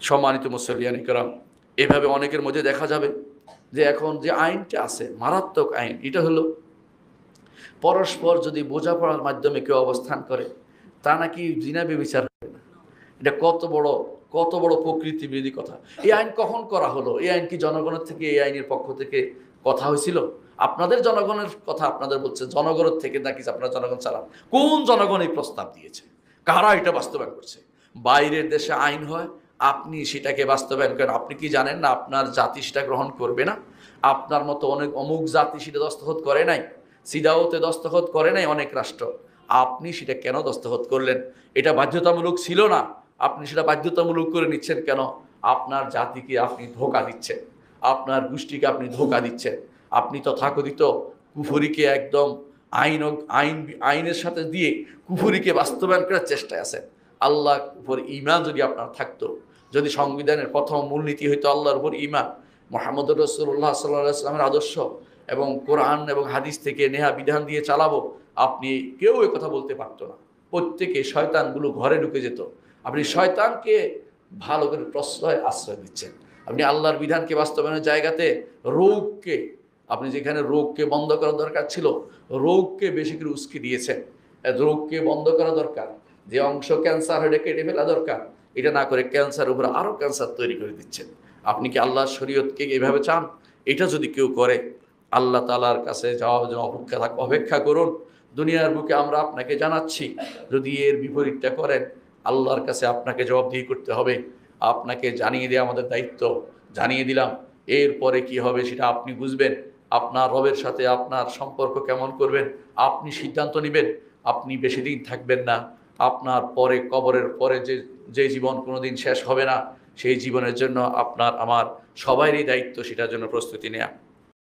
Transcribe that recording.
সম্মানিত মুসল্লিয়ান ইকরাম, এভাবে অনেকের মধ্যে দেখা যাবে যে এখন যে আইনটা আছে মারাত্মক আইন, এটা হলো পরস্পর যদি বোঝাপড়ার মাধ্যমে কেউ অবস্থান করে তা নাকি জিনা ব্যভিচার হবে না। এটা কত বড় প্রকৃতি বিরোধী কথা। এই আইন কখন করা হলো? এই আইন কি জনগণের থেকে, এই আইনের পক্ষ থেকে কথা হয়েছিল? আপনাদের জনগণের কথা আপনাদের বলছে, জনগণের থেকে নাকি আপনারা জনগণ চালান? কোন জনগণ এই প্রস্তাব দিয়েছে? কারা এটা বাস্তবায়ন করছে? বাইরের দেশে আইন হয়, আপনি সেটাকে বাস্তবায়ন করেন। আপনি কি জানেন না আপনার জাতি সেটা গ্রহণ করবে না? আপনার মতো অনেক অমুক জাতি সেটা দস্তখত করে নাই, সিদাওতে দস্তখত করে নাই অনেক রাষ্ট্র, আপনি সেটা কেন দস্তখত করলেন? এটা বাধ্যতামূলক ছিল না, আপনি সেটা বাধ্যতামূলক করে নিচ্ছেন কেন? আপনার জাতিকে আপনি ধোঁকা দিচ্ছেন, আপনার গোষ্ঠীকে আপনি ধোঁকা দিচ্ছেন। আপনি তথাকথিত কুফরিকে একদম আইন আইন আইনের সাথে দিয়ে কুফরিকে বাস্তবায়ন করার চেষ্টায় আছেন। আল্লাহ উপর ঈমান যদি আপনার থাকতো, যদি সংবিধানের প্রথম মূলনীতি হইতো আল্লাহর উপর ঈমান, মুহাম্মদুর রাসূলুল্লাহ সাল্লাল্লাহু আলাইহি ওয়াসাল্লামের আদর্শ এবং কোরআন এবং হাদিস থেকে নেহা বিধান দিয়ে চালাবো, আপনি কেউ এ কথা বলতে পারতো না। প্রত্যেকে শয়তানগুলো ঘরে ঢুকে যেত। আপনি শয়তানকে ভালো করে আশ্রয় দিচ্ছেন। আপনি আল্লাহর বিধানকে বাস্তবায়নের জায়গাতে রোগকে, আপনি যেখানে রোগকে বন্ধ করা দরকার ছিল, রোগকে বেশি করে উস্কে দিয়েছেন। রোগকে বন্ধ করা দরকার, যে অংশ ক্যান্সার হয়ে কেটে ফেলা দরকার, এটা না করে ক্যান্সার উপরে আরও ক্যান্সার তৈরি করে দিচ্ছেন। আপনি কি আল্লাহর শরীয়তকে এভাবে চান? এটা যদি কেউ করে, আল্লাহ তাআলার কাছে যাওয়ার জন্য অপেক্ষা করুন। দুনিয়ার বুকে আমরা আপনাকে জানাচ্ছি, যদি এর বিপরীতটা করেন, আল্লাহর কাছে আপনাকে জবাবদিহি করতে হবে। আপনাকে জানিয়ে দেওয়া আমাদের দায়িত্ব, জানিয়ে দিলাম। এরপরে কি হবে সেটা আপনি বুঝবেন। আপনার রবের সাথে আপনার সম্পর্ক কেমন করবেন আপনি সিদ্ধান্ত নেবেন। আপনি বেশি দিন থাকবেন না। আপনার পরে, কবরের পরে যে জীবন কোনোদিন শেষ হবে না, সেই জীবনের জন্য আপনার আমার সবারই দায়িত্ব সেটার জন্য প্রস্তুতি নেওয়া।